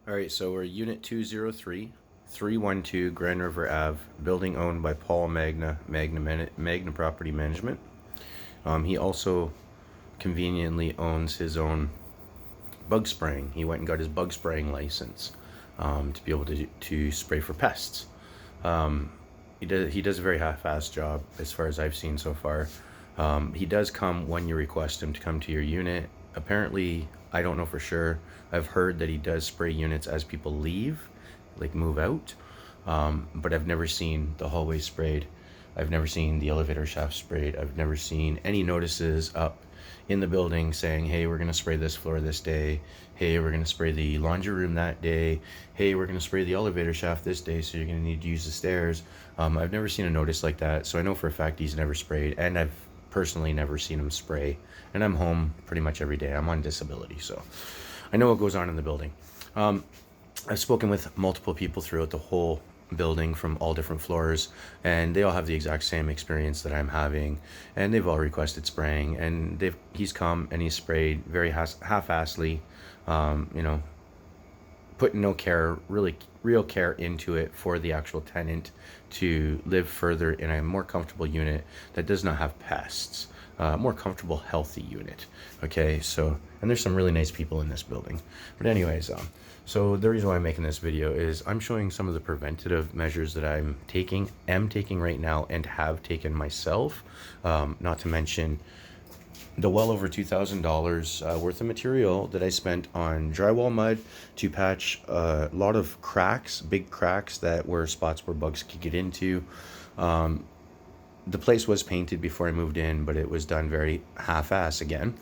All right, so we're Unit 203, 312 Grand River Ave, building owned by Paul Magna Property Management. He also conveniently owns his own bug spraying. He went and got his bug spraying license to be able to spray for pests. He does a very half-assed job as far as I've seen so far. He does come when you request him to come to your unit. Apparently, I don't know for sure. I've heard that he does spray units as people leave, like move out. But I've never seen the hallway sprayed. I've never seen the elevator shaft sprayed. I've never seen any notices up in the building saying, hey, we're going to spray this floor this day. Hey, we're going to spray the laundry room that day. Hey, we're going to spray the elevator shaft this day, so you're going to need to use the stairs. I've never seen a notice like that, so I know for a fact he's never sprayed, and I've personally never seen him spray. And I'm home pretty much every day. I'm on disability, so I know what goes on in the building. I've spoken with multiple people throughout the whole building from all different floors, and they all have the exact same experience that I'm having, and they've all requested spraying, and he's come and he's sprayed very half-assedly, putting no care, really real care into it for the actual tenant to live further in a more comfortable unit that does not have pests. More comfortable, healthy unit. Okay, so, and there's some really nice people in this building. But anyways, so the reason why I'm making this video is I'm showing some of the preventative measures that am taking right now, and have taken myself. Not to mention the well over $2,000 worth of material that I spent on drywall mud to patch a lot of cracks, big cracks that were spots where bugs could get into. The place was painted before I moved in, but it was done very half-ass again.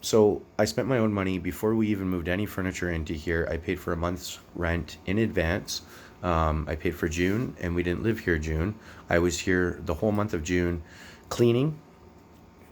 So I spent my own money before we even moved any furniture into here. I paid for a month's rent in advance. I paid for June, and we didn't live here June. I was here the whole month of June cleaning,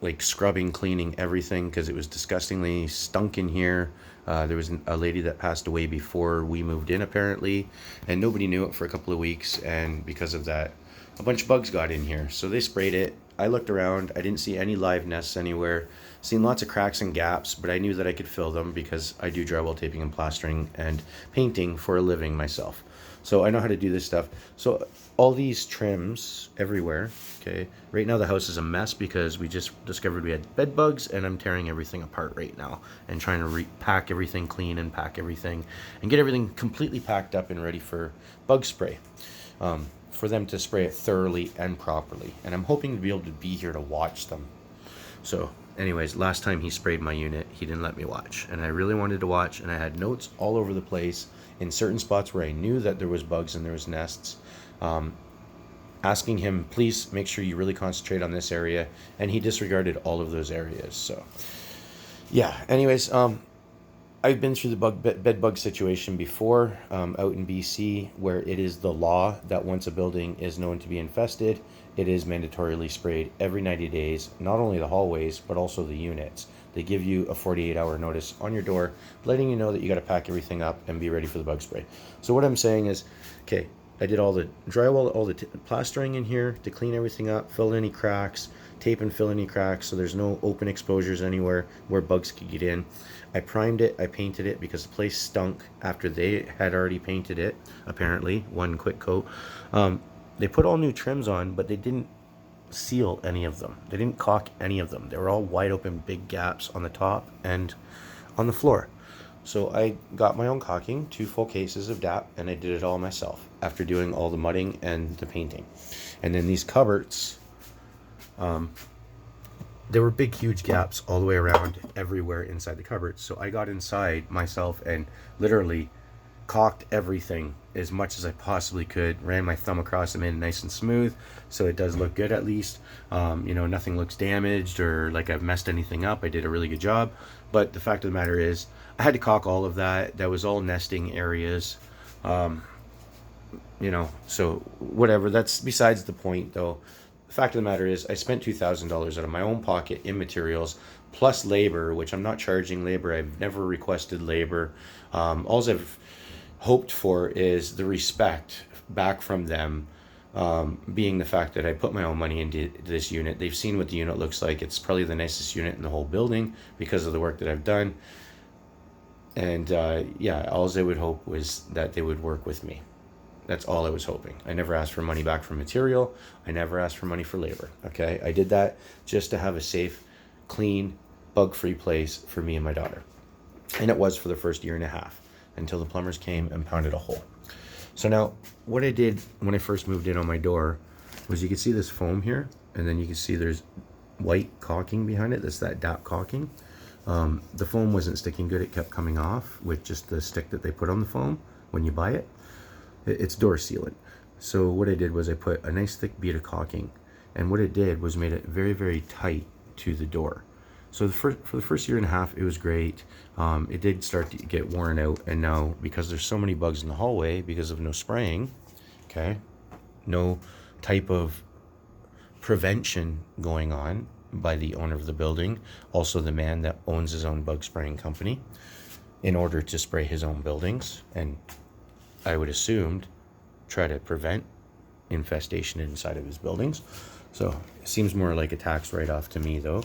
like scrubbing, cleaning everything, because it was disgustingly stunk in here. There was a lady that passed away before we moved in, apparently, and nobody knew it for a couple of weeks, and because of that, a bunch of bugs got in here. So they sprayed it. I looked around. I didn't see any live nests anywhere. Seen lots of cracks and gaps, but I knew that I could fill them because I do drywall taping and plastering and painting for a living myself. So I know how to do this stuff. So all these trims everywhere, okay? Right now the house is a mess because we just discovered we had bed bugs, and I'm tearing everything apart right now and trying to repack everything, clean and pack everything, and get everything completely packed up and ready for bug spray. For them to spray it thoroughly and properly. And I'm hoping to be able to be here to watch them. So anyways, last time he sprayed my unit, he didn't let me watch. And I really wanted to watch, and I had notes all over the place in certain spots where I knew that there was bugs and there was nests. Asking him, please make sure you really concentrate on this area. And he disregarded all of those areas. So yeah, anyways, I've been through the bed bug situation before, out in BC, where it is the law that once a building is known to be infested, it is mandatorily sprayed every 90 days, not only the hallways, but also the units. They give you a 48-hour notice on your door, letting you know that you got to pack everything up and be ready for the bug spray. So what I'm saying is, okay, I did all the drywall, all the plastering in here to clean everything up, fill any cracks, tape and fill any cracks so there's no open exposures anywhere where bugs could get in. I primed it, I painted it because the place stunk after they had already painted it, apparently, one quick coat. They put all new trims on, but they didn't seal any of them. They didn't caulk any of them. They were all wide open, big gaps on the top and on the floor. So I got my own caulking, 2 full cases of DAP, and I did it all myself after doing all the mudding and the painting. And then these cupboards, there were big, huge gaps all the way around everywhere inside the cupboards. So I got inside myself and literally caulked everything as much as I possibly could, ran my thumb across it, made it nice and smooth so it does look good at least. Nothing looks damaged or like I've messed anything up. I did a really good job. But the fact of the matter is, I had to caulk all of that. That was all nesting areas. So whatever, that's besides the point though. The fact of the matter is, I spent $2,000 out of my own pocket in materials, plus labor, which I'm not charging labor. I've never requested labor. All I've hoped for is the respect back from them, being the fact that I put my own money into this unit. They've seen what the unit looks like. It's probably the nicest unit in the whole building because of the work that I've done. And yeah, all I would hope was that they would work with me. That's all I was hoping. I never asked for money back for material. I never asked for money for labor. Okay, I did that just to have a safe, clean, bug-free place for me and my daughter. And it was for the first year and a half until the plumbers came and pounded a hole. So now what I did when I first moved in on my door was, you can see this foam here, and then you can see there's white caulking behind it. That's that DAP caulking. The foam wasn't sticking good. It kept coming off with just the stick that they put on the foam when you buy it. It's door sealant. So what I did was I put a nice thick bead of caulking, and what it did was made it very, very tight to the door. So for the first year and a half, it was great. It did start to get worn out, and now because there's so many bugs in the hallway because of no spraying, okay, no type of prevention going on by the owner of the building, also the man that owns his own bug spraying company, in order to spray his own buildings, and I would assume try to prevent infestation inside of his buildings. So it seems more like a tax write-off to me, though.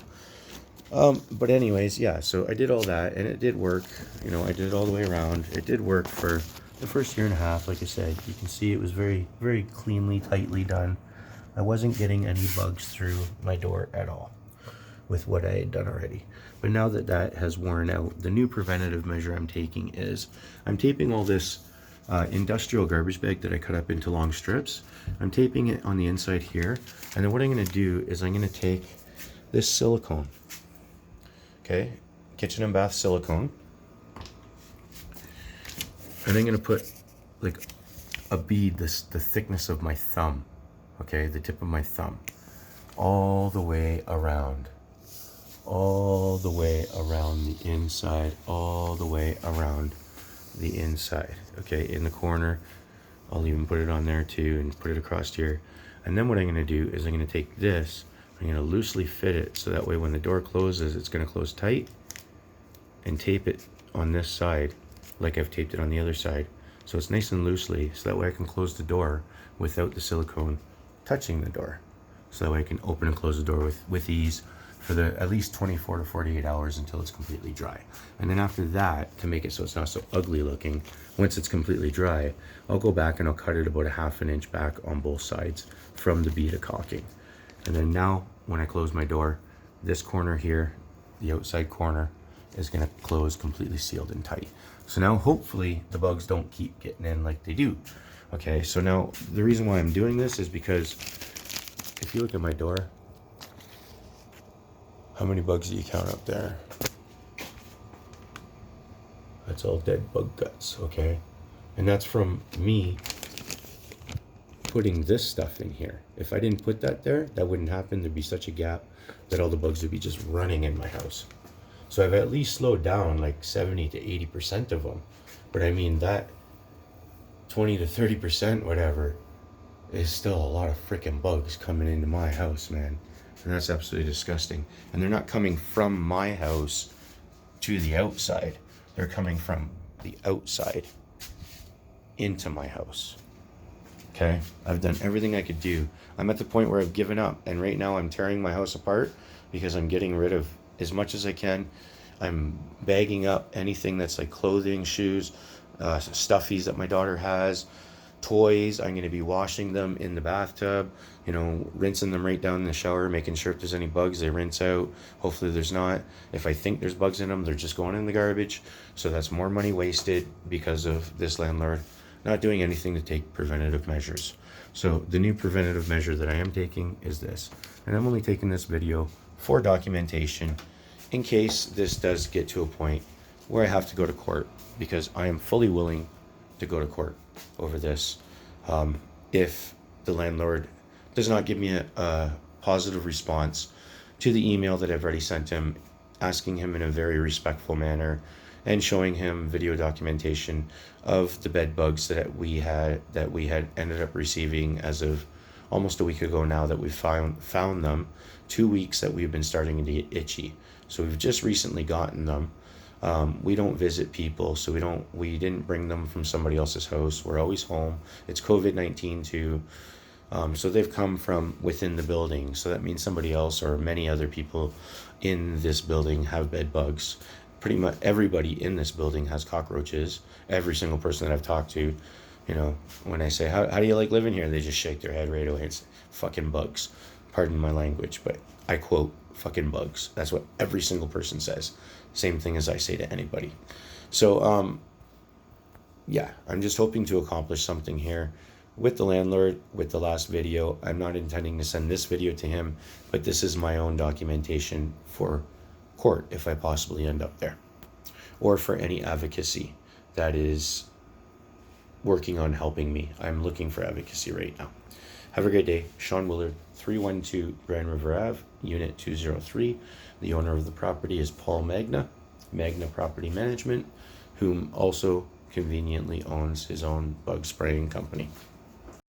But anyways, yeah, so I did all that, and it did work. You know, I did it all the way around. It did work for the first year and a half. Like I said, you can see it was very, very cleanly, tightly done. I wasn't getting any bugs through my door at all with what I had done already. But now that that has worn out, the new preventative measure I'm taking is I'm taping all this industrial garbage bag that I cut up into long strips. I'm taping it on the inside here, and then what I'm going to do is I'm going to take this silicone, okay, kitchen and bath silicone, and I'm going to put like a bead, the thickness of my thumb, okay, the tip of my thumb, all the way around the inside, all the way around the inside, okay, in the corner. I'll even put it on there too and put it across here. And then what I'm going to do is I'm going to take this, I'm going to loosely fit it so that way when the door closes, it's going to close tight, and tape it on this side like I've taped it on the other side, so it's nice and loosely, so that way I can close the door without the silicone touching the door, so that way I can open and close the door with ease for the at least 24 to 48 hours until it's completely dry. And then after that, to make it so it's not so ugly looking, once it's completely dry, I'll go back and I'll cut it about a ½ an inch back on both sides from the bead of caulking. And then now when I close my door, this corner here, the outside corner, is going to close completely sealed and tight. So now hopefully the bugs don't keep getting in like they do. Okay, so now the reason why I'm doing this is because if you look at my door, how many bugs do you count up there? That's all dead bug guts, okay? And that's from me putting this stuff in here. If I didn't put that there, that wouldn't happen. There'd be such a gap that all the bugs would be just running in my house. So I've at least slowed down like 70 to 80% of them. But I mean, that 20 to 30%, whatever, is still a lot of freaking bugs coming into my house, man. And that's absolutely disgusting. And they're not coming from my house to the outside. They're coming from the outside into my house. Okay? I've done everything I could do. I'm at the point where I've given up. And right now I'm tearing my house apart because I'm getting rid of as much as I can. I'm bagging up anything that's like clothing, shoes, stuffies that my daughter has, toys. I'm going to be washing them in the bathtub, you know, rinsing them right down in the shower, making sure if there's any bugs, they rinse out. Hopefully there's not. If I think there's bugs in them, they're just going in the garbage. So that's more money wasted because of this landlord not doing anything to take preventative measures. So the new preventative measure that I am taking is this. And I'm only taking this video for documentation in case this does get to a point where I have to go to court, because I am fully willing to go to court over this. If the landlord does not give me a positive response to the email that I've already sent him, asking him in a very respectful manner and showing him video documentation of the bed bugs that we had ended up receiving as of almost a week ago now, that we found them, 2 weeks that we've been starting to get itchy. So we've just recently gotten them. We don't visit people, so we didn't bring them from somebody else's house. We're always home. It's COVID-19 too. So they've come from within the building. So that means somebody else or many other people in this building have bed bugs. pretty much everybody in this building has cockroaches. Every single person that I've talked to, you know, when I say, how do you like living here? They just shake their head right away. It's fucking bugs. Pardon my language, but I quote, fucking bugs. That's what every single person says. Same thing as I say to anybody. So, yeah, I'm just hoping to accomplish something here with the landlord with the last video. I'm not intending to send this video to him, but this is my own documentation for court if I possibly end up there, or for any advocacy that is working on helping me. I'm looking for advocacy right now. Have a great day. Shawn Willard, 312 Grand River Ave, Unit 203. The owner of the property is Paul Magna Property Management, whom also conveniently owns his own bug spraying company.